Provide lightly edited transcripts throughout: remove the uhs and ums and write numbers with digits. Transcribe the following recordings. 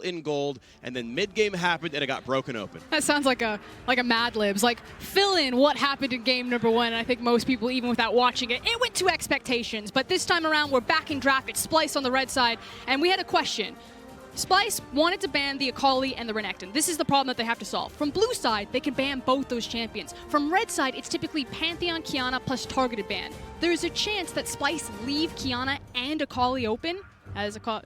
in gold, and then mid-game happened and it got broken open. That sounds like a Mad Libs. Like, fill in what happened in game number 1, and I think most people, even without watching it, it went to expectations. But this time around, we're back in draft. It's Splyce on the red side, and we had a question. Splyce wanted to ban the Akali and the Renekton. This is the problem that they have to solve. From blue side, they can ban both those champions. From red side, it's typically Pantheon, Qiyana, plus targeted ban. There's a chance that Splyce leave Qiyana and Akali open.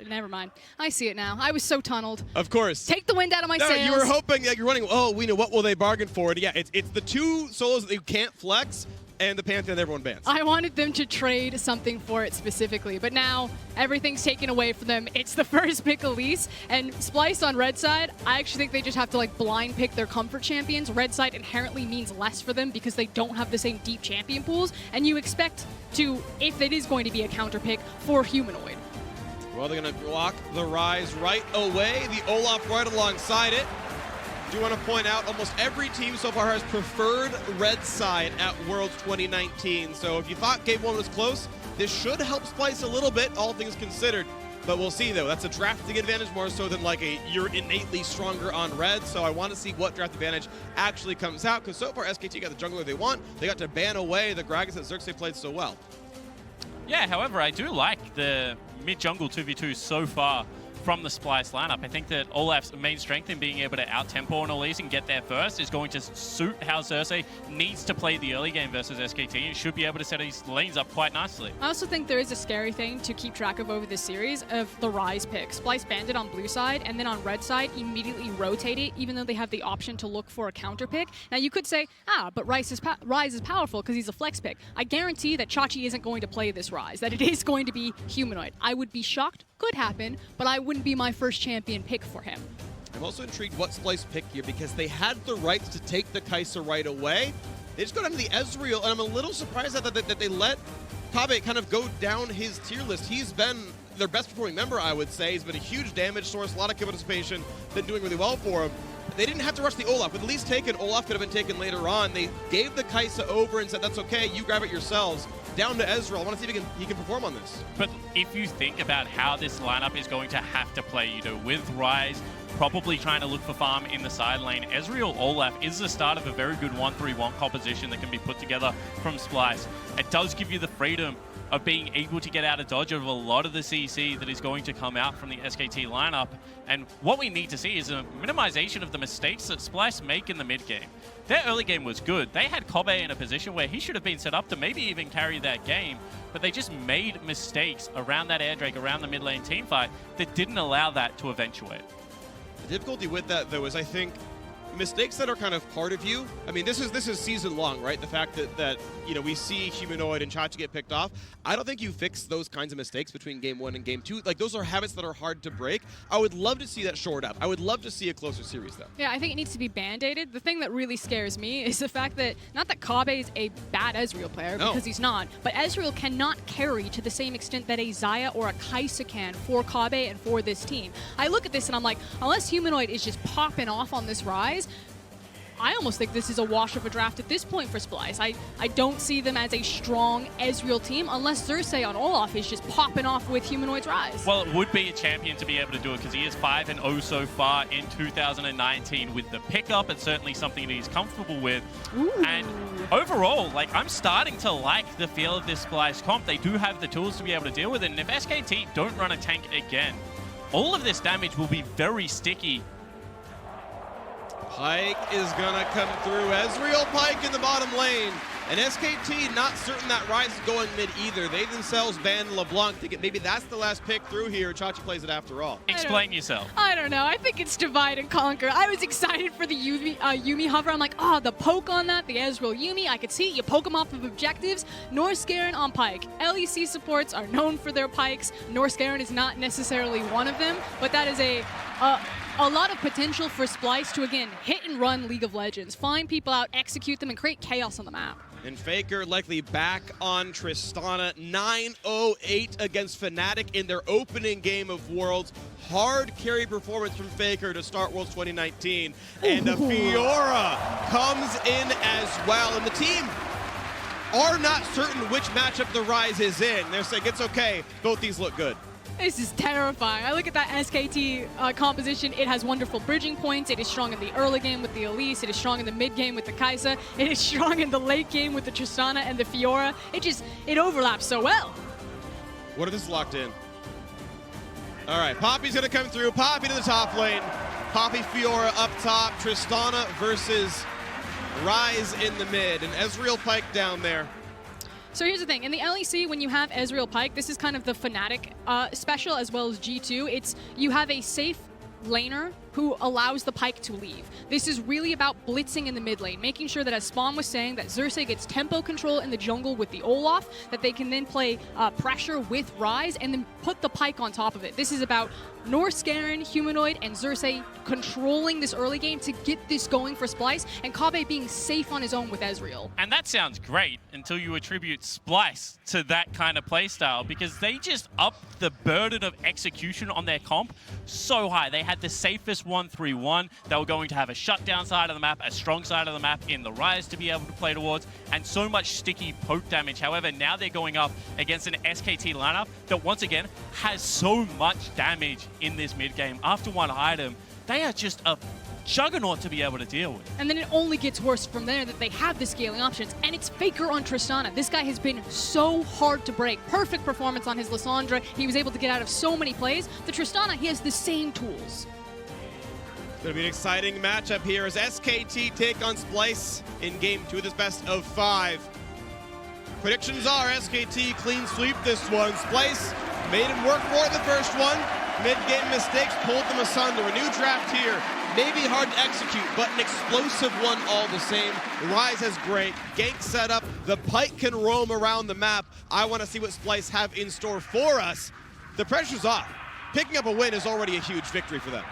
Never mind. I see it now. I was so tunneled. Of course. Take the wind out of my sails. You were hoping that you're running, oh, we know what will they bargain for. And yeah, it's the two solos that you can't flex and the Pantheon that everyone bans. I wanted them to trade something for it specifically, but now everything's taken away from them. It's the first pick Elise, and Splyce on red side, I actually think they just have to like blind pick their comfort champions. Red side inherently means less for them because they don't have the same deep champion pools, and you expect to, if it is going to be a counter pick, for Humanoid. Well, they're going to block the Rise right away. The Olaf right alongside it. I do want to point out almost every team so far has preferred red side at Worlds 2019. So if you thought game 1 was close, this should help Splyce a little bit, all things considered. But we'll see, though. That's a drafting advantage more so than like you're innately stronger on red. So I want to see what draft advantage actually comes out. Because so far, SKT got the jungler they want. They got to ban away the Gragas that Xerxes played so well. Yeah, however, I do like the mid-jungle 2v2 so far from the Splyce lineup. I think that Olaf's main strength in being able to out-tempo on Elise and get there first is going to suit how Xerxes needs to play the early game versus SKT and should be able to set his lanes up quite nicely. I also think there is a scary thing to keep track of over this series of the Rise pick. Splyce banned it on blue side, and then on red side immediately rotate it, even though they have the option to look for a counter pick. Now you could say, but Rise is powerful because he's a flex pick. I guarantee that Chachi isn't going to play this Rise, that it is going to be Humanoid. I would be shocked, could happen, but I wouldn't be my first champion pick for him. I'm also intrigued what Splyce picked here because they had the rights to take the Kai'Sa right away. They just go down to the Ezreal, and I'm a little surprised that they let Kabe kind of go down his tier list. He's been their best performing member, I would say. He's been a huge damage source, a lot of kill participation, been doing really well for him. They didn't have to rush the Olaf. With at least taken, Olaf could have been taken later on. They gave the Kai'Sa over and said, that's okay, you grab it yourselves. Down to Ezreal. I want to see if he can perform on this. But if you think about how this lineup is going to have to play, with Rise probably trying to look for farm in the side lane, Ezreal Olaf is the start of a very good 1-3-1 composition that can be put together from Splyce. It does give you the freedom of being able to get out of dodge of a lot of the CC that is going to come out from the SKT lineup. And what we need to see is a minimization of the mistakes that Splyce make in the mid game. Their early game was good. They had Kobe in a position where he should have been set up to maybe even carry that game, but they just made mistakes around that air drake, around the mid lane team fight that didn't allow that to eventuate. The difficulty with that, though, is I think mistakes that are kind of part of you. I mean, this is season long, right? The fact that we see Humanoid and Chachi get picked off. I don't think you fix those kinds of mistakes between game 1 and game 2. Like, those are habits that are hard to break. I would love to see that shored up. I would love to see a closer series, though. Yeah, I think it needs to be band-aided. The thing that really scares me is the fact that, not that Kabe is a bad Ezreal player, because he's not, but Ezreal cannot carry to the same extent that a Xayah or a Kai'Sa can for Kabe and for this team. I look at this and I'm like, unless Humanoid is just popping off on this Rise, I almost think this is a wash of a draft at this point for Splyce. I don't see them as a strong Ezreal team unless Xerxes on Olaf is just popping off with Humanoid's Rise. Well, it would be a champion to be able to do it because he is 5-0 so far in 2019 with the pickup. It's certainly something that he's comfortable with. Ooh. And overall, I'm starting to like the feel of this Splyce comp. They do have the tools to be able to deal with it. And if SKT don't run a tank again, all of this damage will be very sticky. Pyke is gonna come through. Ezreal Pyke in the bottom lane. And SKT not certain that Rise is going mid either. They themselves banned LeBlanc, thinking maybe that's the last pick through here. Chachi plays it after all. Explain yourself. I don't know. I think it's divide and conquer. I was excited for the Yuumi hover. I'm like, the poke on that, the Ezreal Yuumi. I could see it. You poke them off of objectives. Norse Garen on Pyke. LEC supports are known for their Pikes. Norse Garen is not necessarily one of them, but that is a lot of potential for Splyce to, again, hit and run League of Legends. Find people out, execute them, and create chaos on the map. And Faker likely back on Tristana. 9-0-8 against Fnatic in their opening game of Worlds. Hard carry performance from Faker to start Worlds 2019. And Fiora comes in as well. And the team are not certain which matchup the Rise is in. They're saying it's okay. Both these look good. This is terrifying. I look at that SKT composition. It has wonderful bridging points. It is strong in the early game with the Elise. It is strong in the mid game with the Kai'Sa. It is strong in the late game with the Tristana and the Fiora. It overlaps so well. What if this is locked in? All right, Poppy's gonna come through. Poppy to the top lane. Poppy Fiora up top. Tristana versus Rise in the mid. And Ezreal Pyke down there. So here's the thing, in the LEC, when you have Ezreal Pyke, this is kind of the Fnatic special as well as G2. You have a safe laner who allows the Pyke to leave. This is really about blitzing in the mid lane, making sure that, as Spawn was saying, that Xerxes gets tempo control in the jungle with the Olaf, that they can then play pressure with Rise and then put the Pyke on top of it. This is about Norse, Garen, Humanoid, and Xerxes controlling this early game to get this going for Splice, and Kobbe being safe on his own with Ezreal. And that sounds great until you attribute Splice to that kind of playstyle, because they just upped the burden of execution on their comp so high. They had the safest 1-3-1. They were going to have a shutdown side of the map, a strong side of the map in the Rise to be able to play towards, and so much sticky poke damage. However, now they're going up against an SKT lineup that once again has so much damage in this mid game. After one item, they are just a juggernaut to be able to deal with. And then it only gets worse from there that they have the scaling options, and it's Faker on Tristana. This guy has been so hard to break. Perfect performance on his Lissandra. He was able to get out of so many plays. The Tristana, he has the same tools. It's going to be an exciting matchup here as SKT take on Splice in game 2 of this best of 5. Predictions are SKT clean sweep this one. Splice made him work for it the first one. Mid-game mistakes pulled them asunder. A new draft here. Maybe hard to execute, but an explosive one all the same. Rise is great. Gank setup. The Pyke can roam around the map. I want to see what Splice have in store for us. The pressure's off. Picking up a win is already a huge victory for them.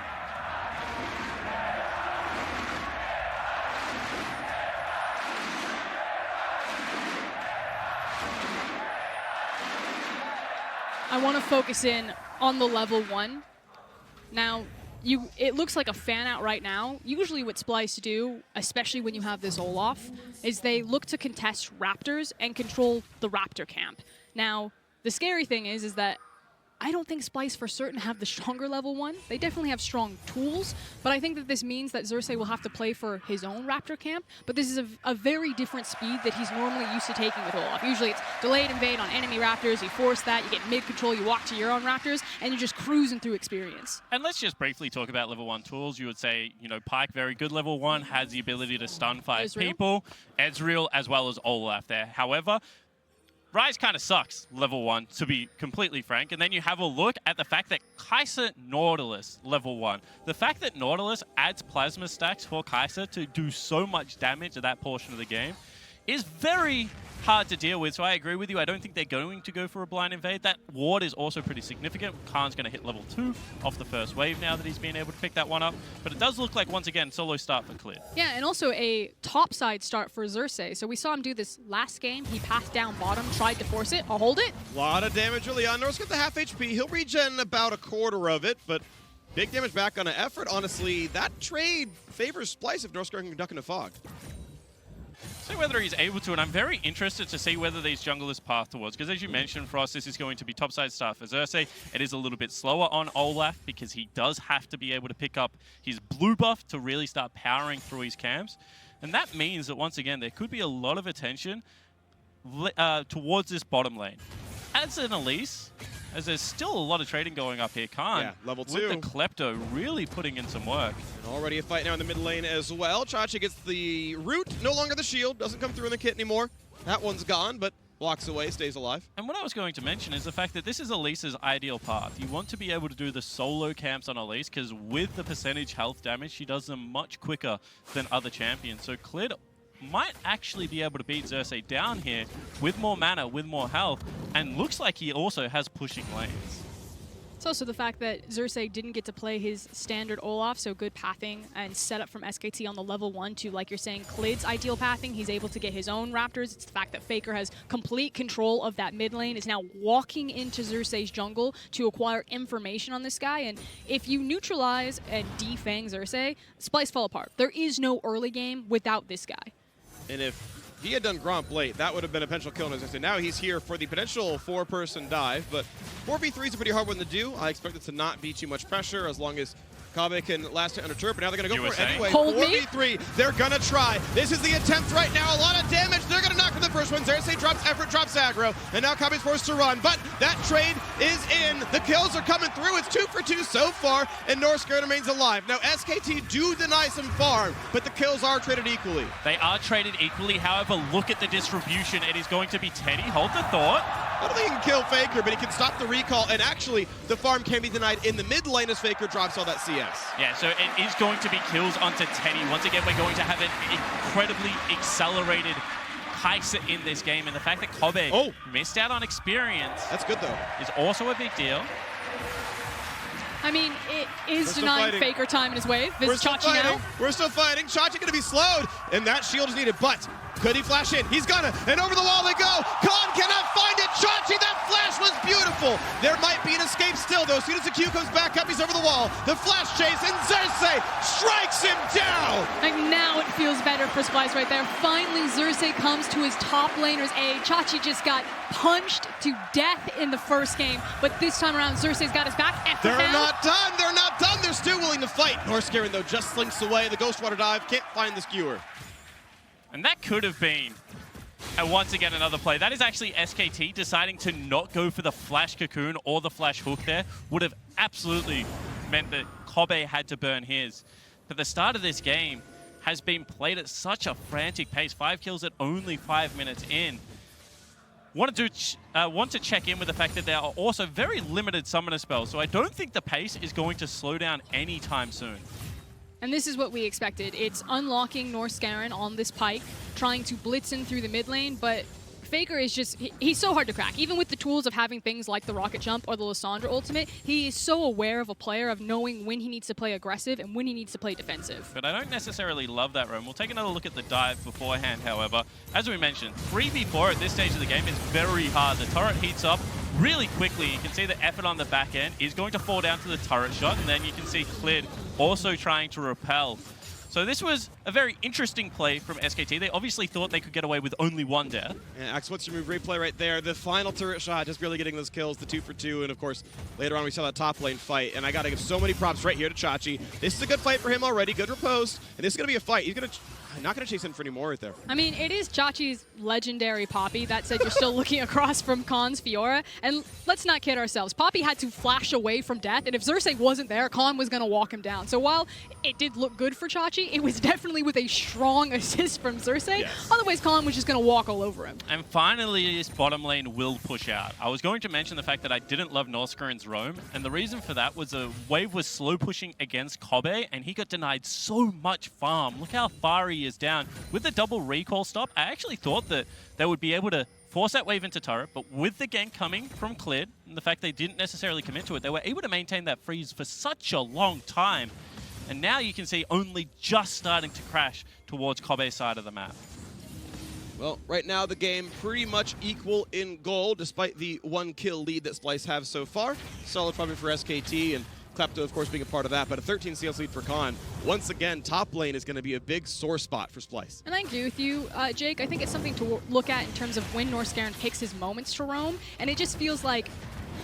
I want to focus in on the level 1. Now, it looks like a fan out right now. Usually what Splice do, especially when you have this Olaf, is they look to contest Raptors and control the Raptor camp. Now, the scary thing is that I don't think Splice for certain have the stronger level 1. They definitely have strong tools, but I think that this means that Xerxes will have to play for his own Raptor camp, but this is a very different speed that he's normally used to taking with Olaf. Usually it's delayed invade on enemy Raptors, you force that, you get mid control, you walk to your own Raptors, and you're just cruising through experience. And let's just briefly talk about level 1 tools. You would say, you know, Pyke, very good level 1, has the ability to stun 5 people. Ezreal as well as Olaf there. However, Rise kind of sucks, level 1, to be completely frank. And then you have a look at the fact that Kai'Sa Nautilus, level 1. The fact that Nautilus adds plasma stacks for Kai'Sa to do so much damage at that portion of the game is very hard to deal with. So I agree with you. I don't think they're going to go for a blind invade. That ward is also pretty significant. Khan's going to hit level 2 off the first wave now that he's been able to pick that one up. But it does look like, once again, solo start for Clear. Yeah, and also a topside start for Xerxes. So we saw him do this last game. He passed down bottom, tried to force it. I'll hold it. A lot of damage early on. Norse got the half HP. He'll regen about a quarter of it, but big damage back on an effort. Honestly, that trade favors Splice if Norse can duck into fog. See whether he's able to, and I'm very interested to see whether these junglers path towards, because as you mentioned, Frost, this is going to be topside start for Xerxes. It is a little bit slower on Olaf because he does have to be able to pick up his blue buff to really start powering through his camps. And that means that, once again, there could be a lot of attention towards this bottom lane. As an Elise, as there's still a lot of trading going up here, Khan, yeah, level 2. with the Klepto really putting in some work. And already a fight now in the mid lane as well. Chachi gets the root, no longer the shield, doesn't come through in the kit anymore. That one's gone, but walks away, stays alive. And what I was going to mention is the fact that this is Elise's ideal path. You want to be able to do the solo camps on Elise, because with the percentage health damage, she does them much quicker than other champions. So Clid might actually be able to beat Xerxes down here with more mana, with more health, and looks like he also has pushing lanes. It's also the fact that Xerxes didn't get to play his standard Olaf, so good pathing and setup from SKT on the level 1 to, like you're saying, Clid's ideal pathing. He's able to get his own Raptors. It's the fact that Faker has complete control of that mid lane, is now walking into Xerxes' jungle to acquire information on this guy. And if you neutralize and defang Xerxes, Splice fall apart. There is no early game without this guy. And if he had done Gromp late, that would have been a potential kill in his instant. Now he's here for the potential 4-person dive, but 4v3 is a pretty hard one to do. I expect it to not be too much pressure as long as Kabe can last it under turret, but now they're going to go for it anyway. Hold 4v3, they're going to try. This is the attempt right now. A lot of damage. They're going to knock for the first one. Xerxes drops effort, drops aggro, and now Kabe's forced to run. But that trade is in. The kills are coming through. It's 2 for 2 so far, and North Scared remains alive. Now, SKT do deny some farm, but the kills are traded equally. They are traded equally. However, look at the distribution. It is going to be Teddy. Hold the thought. I don't think he can kill Faker, but he can stop the recall, and actually, the farm can be denied in the mid lane as Faker drops all that CS. Yeah, so it is going to be kills onto Teddy. Once again, we're going to have an incredibly accelerated Kai'Sa in this game, and the fact that Kobe missed out on experience That's good, though. is also a big deal. I mean, it is denying Faker time in his wave. This is Chachi now. We're still fighting. Chachi going to be slowed, and that shield is needed, but could he flash in? He's gonna, and over the wall they go. Khan cannot find it. Chachi, that flash was beautiful. There might be an escape still, though. As soon as the Q comes back up, he's over the wall. The flash chase, and Xerxes strikes him down. Like now it feels better for Splice right there. Finally, Xerxes comes to his top laner's aid. Chachi just got punched to death in the first game, but this time around, Xerxes got his back. They're not done. They're not done. They're still willing to fight. North Scaring, though, just slinks away. The Ghost Water dive can't find the skewer. And that could have been, once again, another play. That is actually SKT deciding to not go for the Flash Cocoon or the Flash Hook there. Would have absolutely meant that Kobe had to burn his. But the start of this game has been played at such a frantic pace. 5 kills at only 5 minutes in. Want to check in with the fact that there are also very limited summoner spells, so I don't think the pace is going to slow down anytime soon. And this is what we expected. It's unlocking North Scarin on this Pyke, trying to blitz in through the mid lane, but Faker is just, he's so hard to crack. Even with the tools of having things like the Rocket Jump or the Lissandra ultimate, he is so aware of a player, of knowing when he needs to play aggressive and when he needs to play defensive. But I don't necessarily love that roam. We'll take another look at the dive beforehand, however. As we mentioned, 3v4 at this stage of the game is very hard. The turret heats up really quickly. You can see the effort on the back end is going to fall down to the turret shot, and then you can see Clid also trying to repel. So this was a very interesting play from SKT. They obviously thought they could get away with only one death. Yeah, Axe, what's your move replay right there? The final turret shot, just really getting those kills, the 2 for 2, and of course, later on we saw that top lane fight, and I gotta give so many props right here to Chachi. This is a good fight for him already, good repose, and this is gonna be a fight. He's not gonna chase in for any more right there. I mean, it is Chachi's legendary Poppy. That said, you're still looking across from Khan's Fiora, and let's not kid ourselves. Poppy had to flash away from death, and if Xerxes wasn't there, Khan was gonna walk him down. So while it did look good for Chachi, it was definitely with a strong assist from Xerxes. Yes. Otherwise, Khan was just going to walk all over him. And finally, this bottom lane will push out. I was going to mention the fact that I didn't love Northscarin's roam, and the reason for that was the wave was slow pushing against Kobe, and he got denied so much farm. Look how far he is down. With the double recall stop, I actually thought that they would be able to force that wave into turret, but with the gank coming from Clid, and the fact they didn't necessarily commit to it, they were able to maintain that freeze for such a long time. And now you can see only just starting to crash towards Kobe's side of the map. Well, right now the game pretty much equal in goal, despite the 1 kill lead that Splice have so far. Solid probably for SKT, and Klepto, of course, being a part of that, but a 13 CS lead for Khan. Once again, top lane is going to be a big sore spot for Splice. And I agree with you, Jake. I think it's something to look at in terms of when North Scarin picks his moments to roam, and it just feels like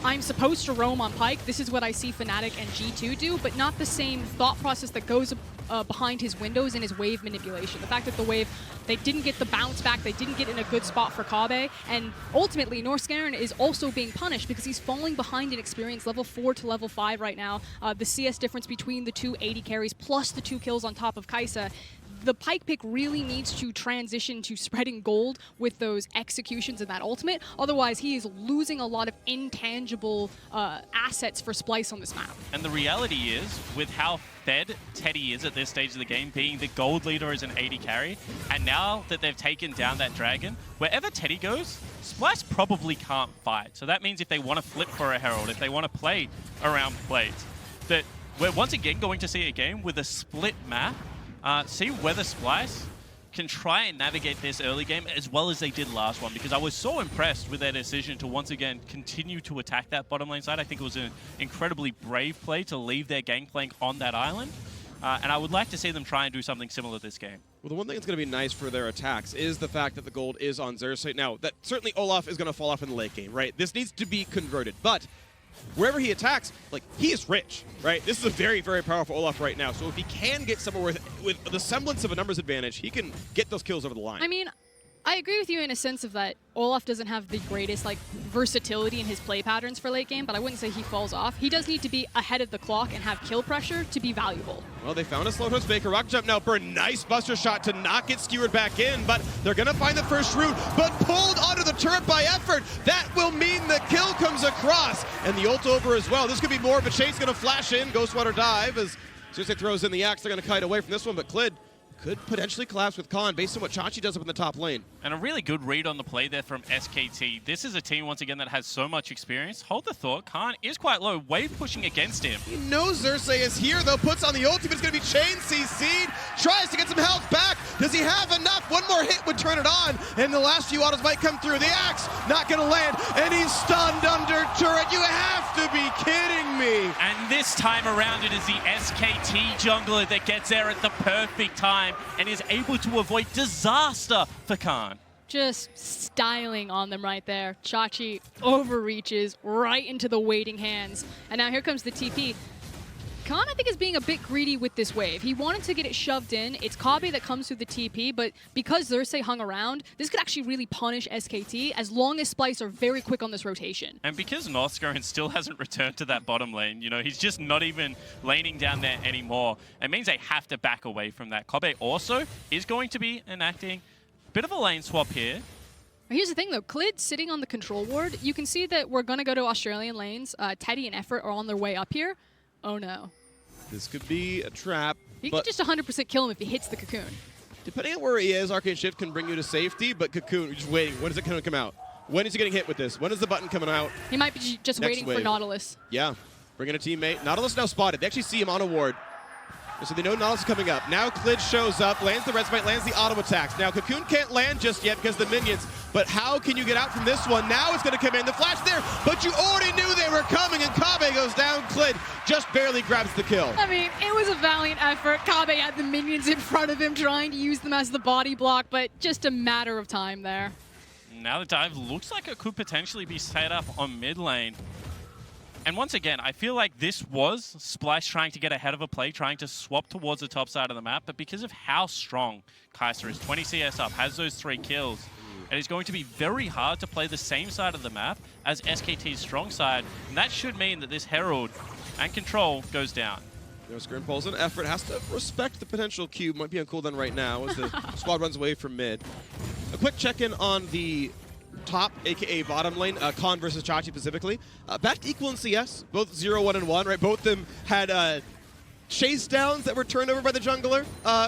I'm supposed to roam on Pyke. This is what I see Fnatic and G2 do, but not the same thought process that goes behind his windows and his wave manipulation. The fact that the wave, they didn't get the bounce back, they didn't get in a good spot for Kabe, and ultimately North Scarin is also being punished because he's falling behind in experience, level 4 to level 5 right now. The CS difference between the two 80 carries plus the 2 kills on top of Kai'Sa. The Pyke pick really needs to transition to spreading gold with those executions and that ultimate. Otherwise, he is losing a lot of intangible assets for Splice on this map. And the reality is, with how fed Teddy is at this stage of the game, being the gold leader as an 80 carry, and now that they've taken down that dragon, wherever Teddy goes, Splice probably can't fight. So that means if they want to flip for a Herald, if they want to play around plates, that we're once again going to see a game with a split map. See whether Splice can try and navigate this early game as well as they did last one, because I was so impressed with their decision to once again continue to attack that bottom lane side. I think it was an incredibly brave play to leave their gangplank on that island. And I would like to see them try and do something similar this game. Well, the one thing that's going to be nice for their attacks is the fact that the gold is on Xerxes. Now, that certainly Olaf is going to fall off in the late game, right? This needs to be converted, but wherever he attacks, like, he is rich, right? This is a very, very powerful Olaf right now. So if he can get somewhere with the semblance of a numbers advantage, he can get those kills over the line. I mean, I agree with you in a sense of that Olaf doesn't have the greatest like versatility in his play patterns for late game, but I wouldn't say he falls off. He does need to be ahead of the clock and have kill pressure to be valuable. Well, they found a slow toast Baker. Rock jump now for a nice buster shot to not get skewered back in, but they're going to find the first root, but pulled onto the turret by effort. That will mean the kill comes across, and the ult over as well. This could be more of a chase, going to flash in, Ghostwater dive as Xerxes throws in the axe. They're going to kite away from this one, but Clid could potentially collapse with Khan based on what Chachi does up in the top lane. And a really good read on the play there from SKT. This is a team, once again, that has so much experience. Hold the thought, Khan is quite low. Wave pushing against him. He knows Xerxes is here, though. Puts on the ulti, but it's going to be chain CC'd. Tries to get some health back. Does he have enough? One more hit would turn it on, and the last few autos might come through. The axe not going to land, and he's stunned under turret. You have to be kidding me. And this time around, it is the SKT jungler that gets there at the perfect time and is able to avoid disaster for Khan. Just styling on them right there. Chachi overreaches right into the waiting hands. And now here comes the TP. Khan, I think, is being a bit greedy with this wave. He wanted to get it shoved in. It's Kabe that comes through the TP, but because Xerxes hung around, this could actually really punish SKT as long as Splice are very quick on this rotation. And because Northscoren still hasn't returned to that bottom lane, you know, he's just not even laning down there anymore. It means they have to back away from that. Kabe also is going to be enacting a bit of a lane swap here. Here's the thing, though. Clid sitting on the control ward. You can see that we're going to go to Australian lanes. Teddy and Effort are on their way up here. Oh, no. This could be a trap. You can just 100% kill him if he hits the cocoon. Depending on where he is, Arcane Shift can bring you to safety, but Cocoon, you're just waiting. When is it going to come out? When is he getting hit with this? When is the button coming out? He might be just waiting for Nautilus. Yeah, bringing a teammate. Nautilus now spotted. They actually see him on a ward. So they know Nautilus is coming up. Now Clid shows up, lands the red smite, lands the auto attacks. Now Cocoon can't land just yet because of the minions, but how can you get out from this one? Now it's going to come in. The flash there, but you already knew they were coming, and Kabe goes down. Clid just barely grabs the kill. I mean, it was a valiant effort. Kabe had the minions in front of him trying to use them as the body block, but just a matter of time there. Now the dive looks like it could potentially be set up on mid lane. And once again, I feel like this was Splice trying to get ahead of a play, trying to swap towards the top side of the map, but because of how strong Kai'Sa is, 20 CS up, has those 3 kills, it is going to be very hard to play the same side of the map as SKT's strong side, and that should mean that this Herald and Control goes down. Scrim pulls in. Effort has to respect the potential cube. Might be on cooldown right now as the squad runs away from mid. A quick check-in on the top, aka bottom lane, Khan versus Chachi specifically. Back to equal in CS, both 0, 1, and 1, right? Both of them had chase downs that were turned over by the jungler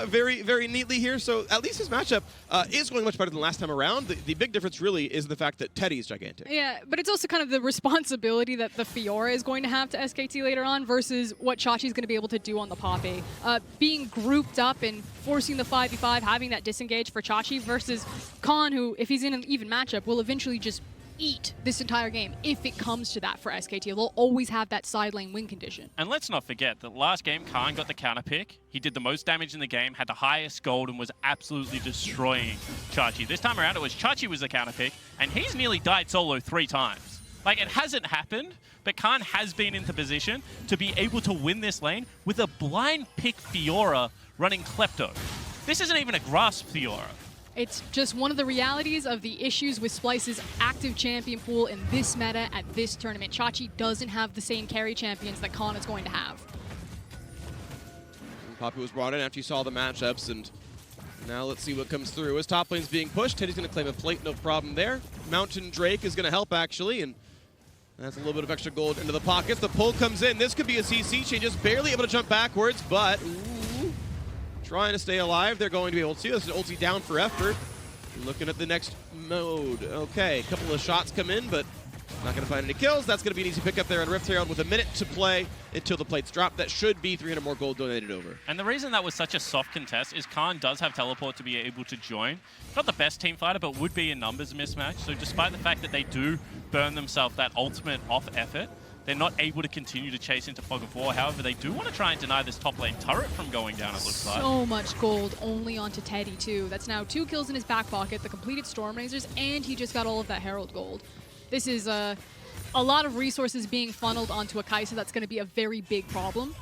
very, very neatly here. So at least his matchup is going much better than last time around. The big difference really is the fact that Teddy is gigantic. Yeah, but it's also kind of the responsibility that the Fiora is going to have to SKT later on versus what Chachi's going to be able to do on the Poppy. Being grouped up and forcing the 5v5, having that disengage for Chachi versus Khan, who, if he's in an even matchup, will eventually just eat this entire game if it comes to that for SKT. They'll always have that side lane win condition. And let's not forget that last game, Khan got the counter pick. He did the most damage in the game, had the highest gold, and was absolutely destroying Chachi. This time around, it was Chachi was the counter pick, and he's nearly died solo 3 times. Like, it hasn't happened, but Khan has been in the position to be able to win this lane with a blind pick Fiora running Klepto. This isn't even a grasp Fiora. It's just one of the realities of the issues with Splice's active champion pool in this meta at this tournament. Chachi doesn't have the same carry champions that Khan is going to have. Poppy was brought in after you saw the matchups, and now let's see what comes through. As top lane's being pushed, Teddy's going to claim a plate, no problem there. Mountain Drake is going to help, actually, and that's a little bit of extra gold into the pockets. The pull comes in. This could be a CC chain, just barely able to jump backwards, but trying to stay alive. They're going to be able to. This is ulti down for effort. Looking at the next mode. Okay, a couple of shots come in, but not going to find any kills. That's going to be an easy pickup there on Rift Herald with a minute to play until the plates drop. That should be 300 more gold donated over. And the reason that was such a soft contest is Khan does have teleport to be able to join. Not the best team fighter, but would be a numbers mismatch. So despite the fact that they do burn themselves that ultimate off effort, they're not able to continue to chase into Fog of War. However, they do want to try and deny this top lane turret from going down, it looks like. So much gold only onto Teddy, too. That's now 2 kills in his back pocket, the completed Storm Razors, and he just got all of that Herald gold. This is a lot of resources being funneled onto a Kai'Sa. That's going to be a very big problem.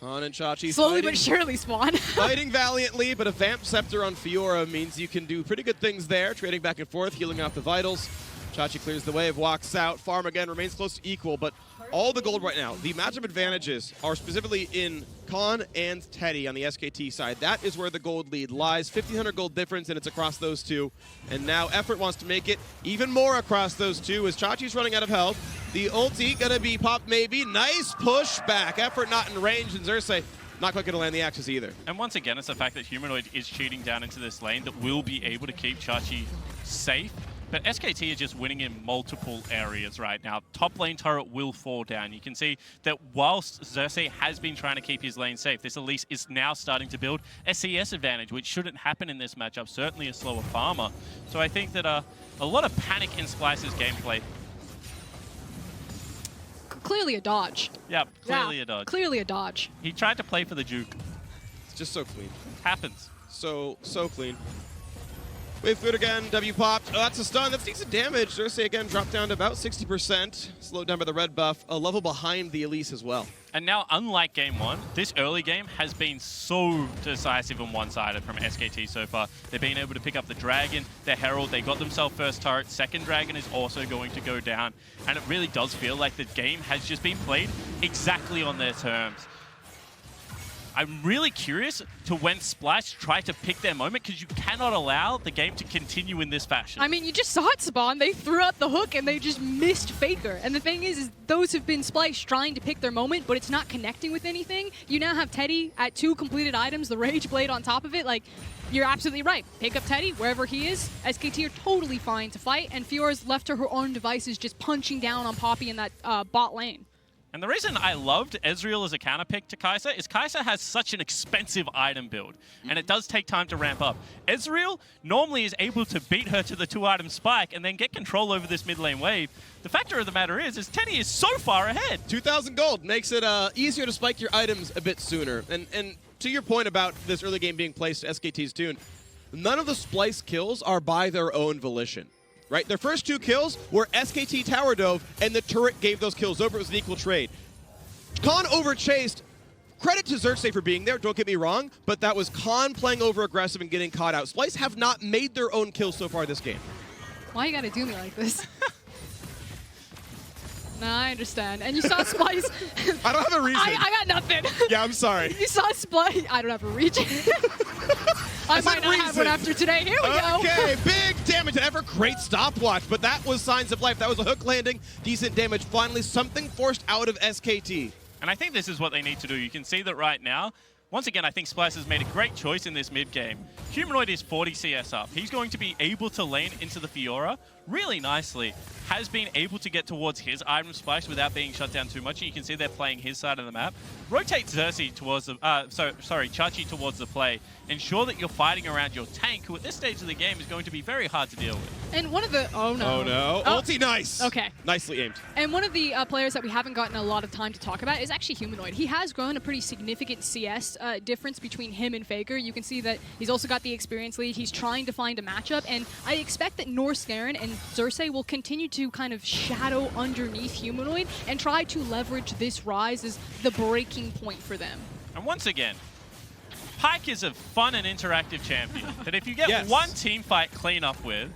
Han and Chachi Slowly fighting, but surely, Spawn. fighting valiantly, but a Vamp Scepter on Fiora means you can do pretty good things there, trading back and forth, healing off the vitals. Chachi clears the wave, walks out. Farm again remains close to equal, but all the gold right now, the matchup advantages are specifically in Khan and Teddy on the SKT side. That is where the gold lead lies. 1,500 gold difference, and it's across those two. And now Effort wants to make it even more across those two as Chachi's running out of health. The ulti gonna be popped maybe. Nice push back. Effort not in range, and Xerxes not quite gonna land the axis either. And once again, it's the fact that Humanoid is cheating down into this lane that will be able to keep Chachi safe. But SKT are just winning in multiple areas right now. Top lane turret will fall down. You can see that whilst Xerxes has been trying to keep his lane safe, this Elise is now starting to build a CS advantage, which shouldn't happen in this matchup, certainly a slower farmer. So I think that a lot of panic in Splyce's gameplay. Clearly a dodge. Yeah, clearly a dodge. Clearly a dodge. He tried to play for the juke. It's just so clean. Happens. So clean. Wave food again, W popped. Oh, that's a stun. That's decent damage. Xerxes again dropped down to about 60%. Slowed down by the red buff. A level behind the Elise as well. And now, unlike Game 1, this early game has been so decisive and one-sided from SKT so far. They've been able to pick up the Dragon, their Herald, they got themselves first turret. Second Dragon is also going to go down. And it really does feel like the game has just been played exactly on their terms. I'm really curious to when Splyce try to pick their moment, because you cannot allow the game to continue in this fashion. I mean, you just saw it, Spawn. They threw out the hook and they just missed Faker. And the thing is those have been Splyce trying to pick their moment, but it's not connecting with anything. You now have Teddy at 2 completed items, the Rage Blade on top of it. Like, you're absolutely right. Pick up Teddy wherever he is. SKT are totally fine to fight, and Fiora's left to her own devices just punching down on Poppy in that bot lane. And the reason I loved Ezreal as a counter pick to Kai'Sa is Kai'Sa has such an expensive item build, and it does take time to ramp up. Ezreal normally is able to beat her to the 2-item spike and then get control over this mid lane wave. The factor of the matter is Teddy is so far ahead. 2,000 gold makes it easier to spike your items a bit sooner. And to your point about this early game being placed to SKT's tune, none of the Splyce kills are by their own volition. Right? Their first 2 kills were SKT tower dove, and the turret gave those kills over. It was an equal trade. Khan overchased. Credit to Xerxes for being there, don't get me wrong, but that was Khan playing over aggressive and getting caught out. Splyce have not made their own kills so far this game. Why you gotta do me like this? Nah, I understand. And you saw Splyce. I don't have a reason. I got nothing. Yeah, I'm sorry. You saw Splyce. I don't have a reach. I might not have one after today. Here we go. Okay, big damage and Effort. Great stopwatch, but that was signs of life. That was a hook landing. Decent damage. Finally, something forced out of SKT. And I think this is what they need to do. You can see that right now. Once again, I think Splyce has made a great choice in this mid-game. Humanoid is 40 CS up. He's going to be able to lane into the Fiora really nicely. Has been able to get towards his item Splyce without being shut down too much. And you can see they're playing his side of the map. Rotate Xerxes towards the, Chachi towards the play. Ensure that you're fighting around your tank, who at this stage of the game is going to be very hard to deal with. And one of the, oh no. Oh no, ulti nice. Okay. Nicely aimed. And one of the players that we haven't gotten a lot of time to talk about is actually Humanoid. He has grown a pretty significant CS difference between him and Faker. You can see that he's also got the experience lead. He's trying to find a matchup, and I expect that Norse Garen and Xerxes will continue to kind of shadow underneath Humanoid and try to leverage this rise as the breaking point for them. And once again, Pyke is a fun and interactive champion that if you get one team fight clean up with,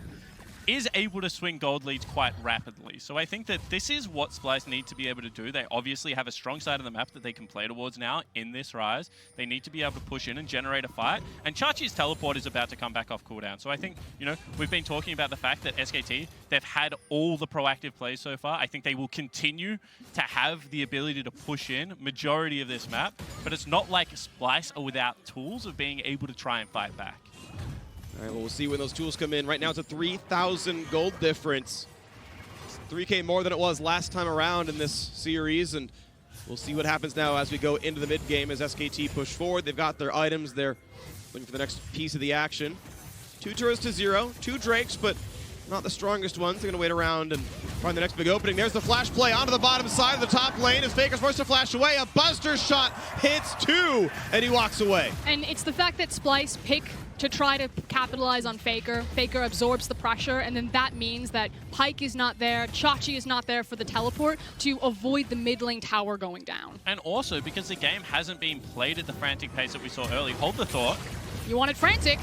is able to swing gold leads quite rapidly. So I think that this is what Splyce need to be able to do. They obviously have a strong side of the map that they can play towards now in this rise. They need to be able to push in and generate a fight. And Chachi's teleport is about to come back off cooldown. So I think, you know, we've been talking about the fact that SKT, they've had all the proactive plays so far. I think they will continue to have the ability to push in majority of this map. But it's not like Splyce are without tools of being able to try and fight back. All right, well, we'll see when those tools come in. Right now, it's a 3,000 gold difference. It's 3K more than it was last time around in this series, and we'll see what happens now as we go into the mid-game as SKT push forward. They've got their items. They're looking for the next piece of the action. 2 turrets to 0, 2 Drakes, but not the strongest ones. They're going to wait around and find the next big opening. There's the flash play onto the bottom side of the top lane as Faker's forced to flash away. A buster shot hits 2, and he walks away. And it's the fact that Splice pick to try to capitalize on Faker. Faker absorbs the pressure, and then that means that Pyke is not there, Chachi is not there for the teleport to avoid the mid lane tower going down. And also, because the game hasn't been played at the frantic pace that we saw early, hold the thought. You want it frantic.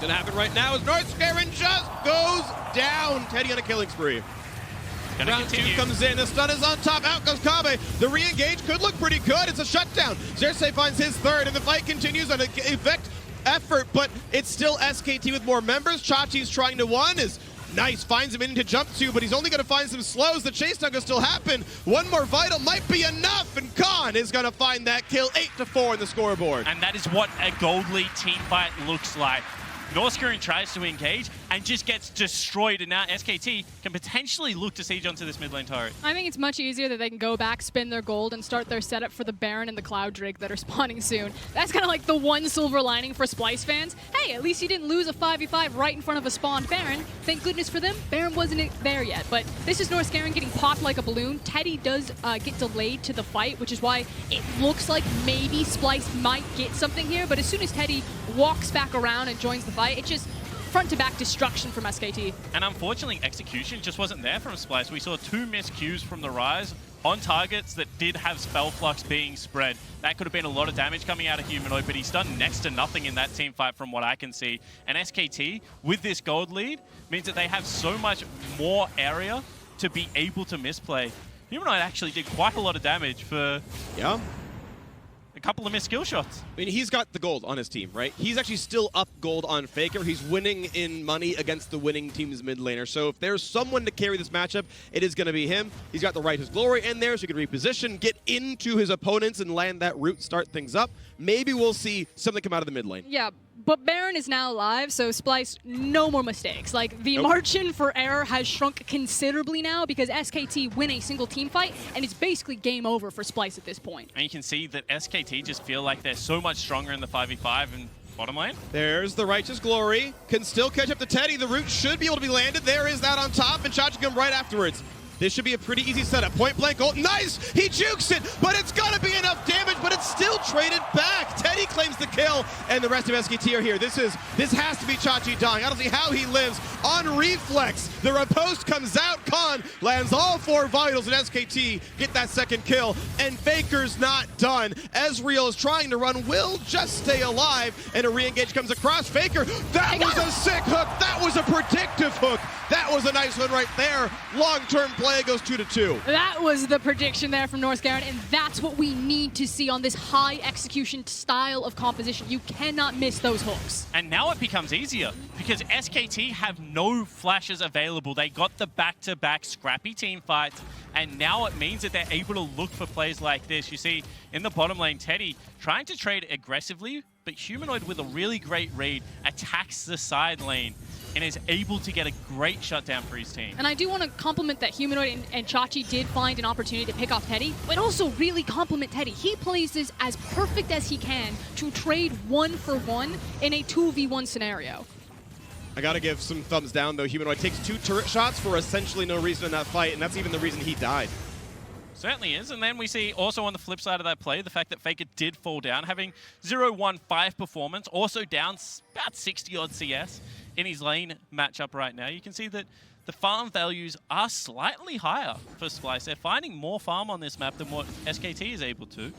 Gonna happen right now as Northscarin just goes down. Teddy on a killing spree. Round 2 comes in, the stun is on top, out goes Kabe. The re-engage could look pretty good, it's a shutdown. Xerxes finds his third, and the fight continues on an effect effort, but it's still SKT with more members. Chachi's trying to one, is nice, finds him in to jump to, but he's only gonna find some slows. The chase down will still happen. One more vital might be enough, and Khan is gonna find that kill, 8-4 in the scoreboard. And that is what a gold lead team fight looks like. Northscarin tries to engage and just gets destroyed, and now SKT can potentially look to siege onto this mid lane turret. I think it's much easier that they can go back, spin their gold, and start their setup for the Baron and the Cloud Drake that are spawning soon. That's kind of like the one silver lining for Splice fans. Hey, at least you didn't lose a 5v5 right in front of a spawned Baron. Thank goodness for them, Baron wasn't there yet. But this is Northscarin getting popped like a balloon. Teddy does get delayed to the fight, which is why it looks like maybe Splice might get something here. But as soon as Teddy walks back around and joins the fight, it just front-to-back destruction from SKT. And unfortunately, execution just wasn't there from Splice. We saw 2 missed Qs from the Rise on targets that did have spell flux being spread. That could have been a lot of damage coming out of Humanoid, but he's done next to nothing in that team fight from what I can see. And SKT, with this gold lead, means that they have so much more area to be able to misplay. Humanoid actually did quite a lot of damage for a couple of missed skill shots. I mean, he's got the gold on his team, right? He's actually still up gold on Faker. He's winning in money against the winning team's mid laner. So if there's someone to carry this matchup, it is going to be him. He's got the Righteous Glory in there, so he can reposition, get into his opponents, and land that root, start things up. Maybe we'll see something come out of the mid lane. Yeah, but Baron is now live, so Splice, no more mistakes. Like, the margin for error has shrunk considerably now because SKT win a single team fight, and it's basically game over for Splice at this point. And you can see that SKT just feel like they're so much stronger in the 5v5 and bottom lane. There's the Righteous Glory. Can still catch up to Teddy. The root should be able to be landed. There is that on top, and Chachi come right afterwards. This should be a pretty easy setup. Point blank goal. Nice! He jukes it, but it's gonna be enough damage, but it's still traded back. Teddy claims the kill, and the rest of SKT are here. This has to be Chachi dying. I don't see how he lives. On reflex, the riposte comes out. Khan lands all 4 vitals, and SKT get that second kill, and Faker's not done. Ezreal is trying to run, will just stay alive, and a re-engage comes across. Faker, that was a sick hook. That was a predictive hook. That was a nice one right there. Long-term play goes 2-2. That was the prediction there from Northscarin, and that's what we need to see on this high execution style of composition. You cannot miss those hooks. And now it becomes easier because SKT have no flashes available. They got the back-to-back scrappy team fights, and now it means that they're able to look for plays like this. You see in the bottom lane, Teddy trying to trade aggressively, but Humanoid with a really great read attacks the side lane and is able to get a great shutdown for his team. And I do want to compliment that Humanoid and Chachi did find an opportunity to pick off Teddy, but also really compliment Teddy. He plays this as perfect as he can to trade 1-for-1 in a 2v1 scenario. I gotta give some thumbs down though. Humanoid takes 2 turret shots for essentially no reason in that fight, and that's even the reason he died. Certainly is, and then we see also on the flip side of that play, the fact that Faker did fall down, having 0-1-5 performance, also down about 60-odd CS in his lane matchup right now. You can see that the farm values are slightly higher for Splice. They're finding more farm on this map than what SKT is able to. And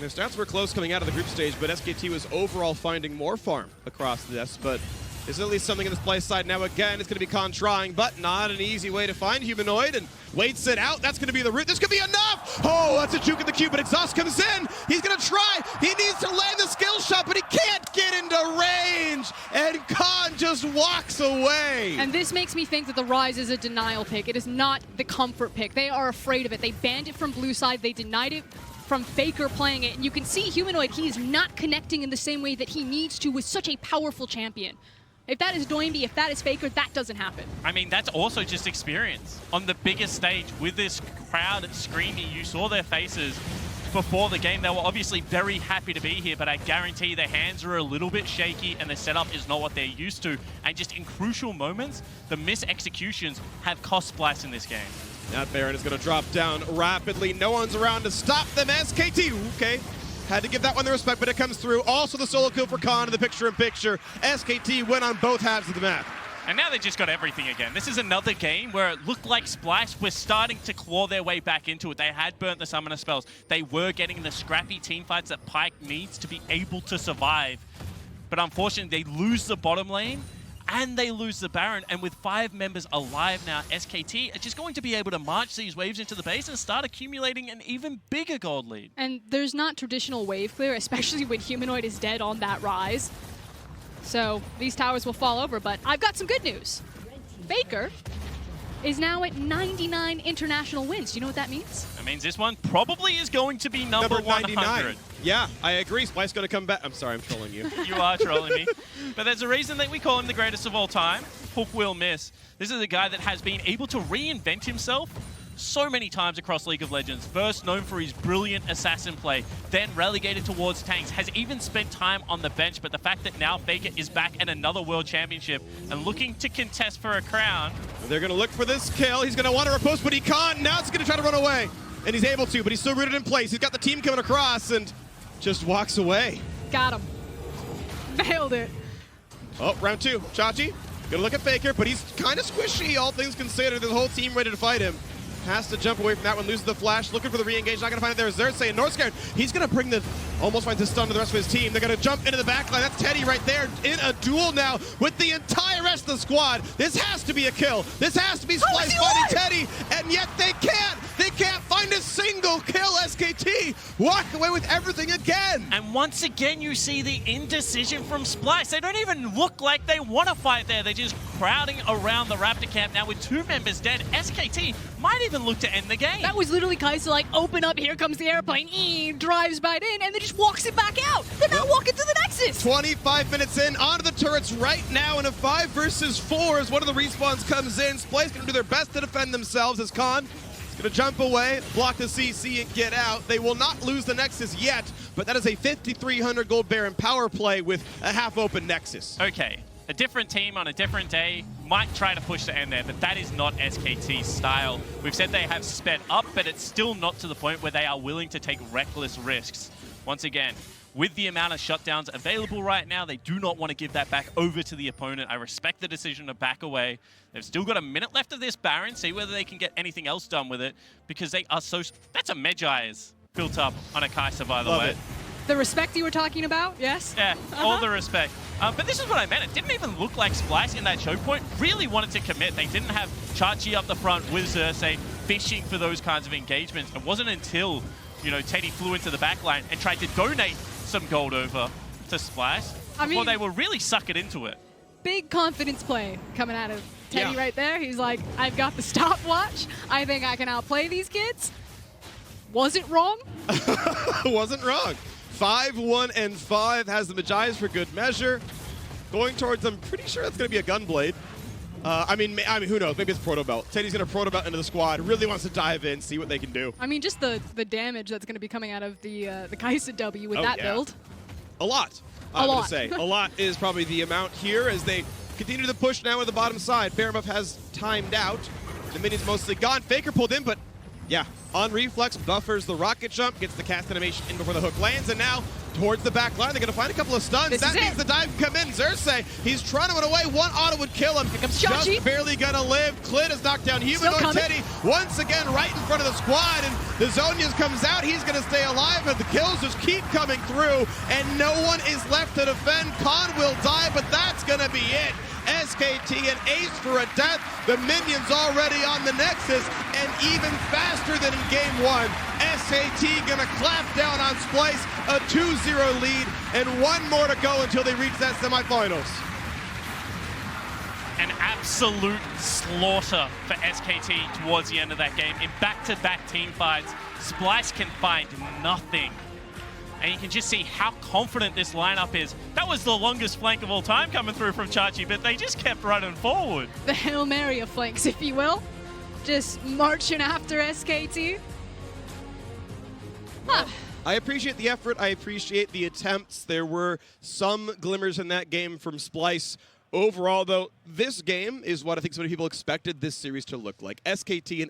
their stats were close coming out of the group stage, but SKT was overall finding more farm across this, but there's at least something in this play side now. Again, it's going to be Khan trying, but not an easy way to find Humanoid, and waits it out. That's going to be the root. This could be enough! Oh, that's a juke in the queue, but Exhaust comes in. He's going to try. He needs to land the skill shot, but he can't get into range, and Khan just walks away. And this makes me think that the Rise is a denial pick. It is not the comfort pick. They are afraid of it. They banned it from blue side. They denied it from Faker playing it. And you can see Humanoid, he is not connecting in the same way that he needs to with such a powerful champion. If that is Doinby, if that is Faker, that doesn't happen. I mean, that's also just experience. On the biggest stage with this crowd screaming, you saw their faces. before the game. They were obviously very happy to be here, but I guarantee their hands are a little bit shaky and the setup is not what they're used to. And just in crucial moments, the mis-executions have cost Splice in this game. That Baron is going to drop down rapidly. No one's around to stop them. SKT, okay. Had to give that one the respect, but it comes through. Also the solo kill for Khan in the picture-in-picture. SKT went on both halves of the map. And now they just got everything again. This is another game where it looked like Splice was starting to claw their way back into it. They had burnt the summoner spells. They were getting the scrappy team fights that Pyke needs to be able to survive. But unfortunately, they lose the bottom lane and they lose the Baron. And with 5 members alive now, SKT are just going to be able to march these waves into the base and start accumulating an even bigger gold lead. And there's not traditional wave clear, especially when Humanoid is dead on that Rise. So these towers will fall over, but I've got some good news. Faker is now at 99 international wins. Do you know what that means? That means this one probably is going to be number 100. 99. Yeah, I agree. Splice going to come back. I'm sorry, I'm trolling you. You are trolling me. But there's a reason that we call him the greatest of all time. Hook will miss. This is a guy that has been able to reinvent himself so many times across League of Legends. First known for his brilliant assassin play, then relegated towards tanks, has even spent time on the bench, but the fact that now Faker is back at another World Championship and looking to contest for a crown. They're going to look for this kill. He's going to want to riposte, but he can't. Now he's going to try to run away. And he's able to, but he's still rooted in place. He's got the team coming across and just walks away. Got him. Nailed it. Oh, round 2. Chachi, gonna look at Faker, but he's kind of squishy, all things considered. The whole team ready to fight him. Has to jump away from that one, loses the flash, looking for the re-engage, not gonna find it there. Xerxes and Northscared, he's gonna bring the, almost finds his stun to the rest of his team. They're gonna jump into the back line. That's Teddy right there in a duel now with the entire rest of the squad. This has to be a kill. This has to be Splice fighting Teddy, and yet they can't. They can't find a single kill. SKT walk away with everything again. And once again, you see the indecision from Splice. They don't even look like they want to fight there. They're just crowding around the Raptor camp. Now with 2 members dead, SKT might even look to end the game. That was literally Kai'Sa like, open up, here comes the airplane, drives right in, and then just walks it back out. They're not walking to the Nexus. 25 minutes in, onto the turrets right now in a 5 versus 4 as one of the respawns comes in. Splice gonna do their best to defend themselves as Khan is gonna jump away, block the CC and get out. They will not lose the Nexus yet, but that is a 5,300 gold Baron power play with a half-open Nexus. Okay, a different team on a different day might try to push the end there, but that is not SKT's style. We've said they have sped up, but it's still not to the point where they are willing to take reckless risks. Once again, with the amount of shutdowns available right now, they do not want to give that back over to the opponent. I respect the decision to back away. They've still got a minute left of this Baron, see whether they can get anything else done with it, because they are so... That's a Medjai's built up on a Kai'Sa, by the way. The respect you were talking about, yes? Yeah, all the respect. But this is what I meant. It didn't even look like Splice in that choke point really wanted to commit. They didn't have Chachi up the front with Xerxes fishing for those kinds of engagements. It wasn't until, you know, Teddy flew into the back line and tried to donate some gold over to Splice before they were really sucking into it. Big confidence play coming out of Teddy right there. He's like, I've got the stopwatch. I think I can outplay these kids. Was it wrong? Wasn't wrong. 5-1-5 has the Medjai's for good measure. Going towards them, pretty sure that's going to be a Gunblade. I mean, who knows? Maybe it's Proto Belt. Teddy's going to Proto Belt into the squad. Really wants to dive in, see what they can do. I mean, just the damage that's going to be coming out of the Kai'Sa W with that build. A lot. I'm going to say. A lot is probably the amount here as they continue to push now with the bottom side. Baron buff has timed out. The minions mostly gone. Faker pulled in, but yeah, on reflex, buffers the rocket jump, gets the cast animation in before the hook lands, and now towards the back line, they're going to find a couple of stuns. That means the dive can come in. Xerxes, he's trying to run away. One auto would kill him. Here comes Just Chachi. barely going to live. Clint is knocked down. Humanoid Teddy once again right in front of the squad, and the Zonias comes out. He's going to stay alive, but the kills just keep coming through, and no one is left to defend. Khan will die, but that's going to be it. SKT an ace for a death. The minions already on the Nexus, and even faster than in game 1. SKT gonna clap down on Splice, a 2-0 lead, and 1 more to go until they reach that semifinals. An absolute slaughter for SKT towards the end of that game. In back-to-back team fights, Splice can find nothing. And you can just see how confident this lineup is. That was the longest flank of all time coming through from Chachi, but they just kept running forward. The Hail Mary of flanks, if you will. Just marching after SKT. I appreciate the effort. I appreciate the attempts. There were some glimmers in that game from Splice. Overall, though, this game is what I think so many people expected this series to look like. SKT and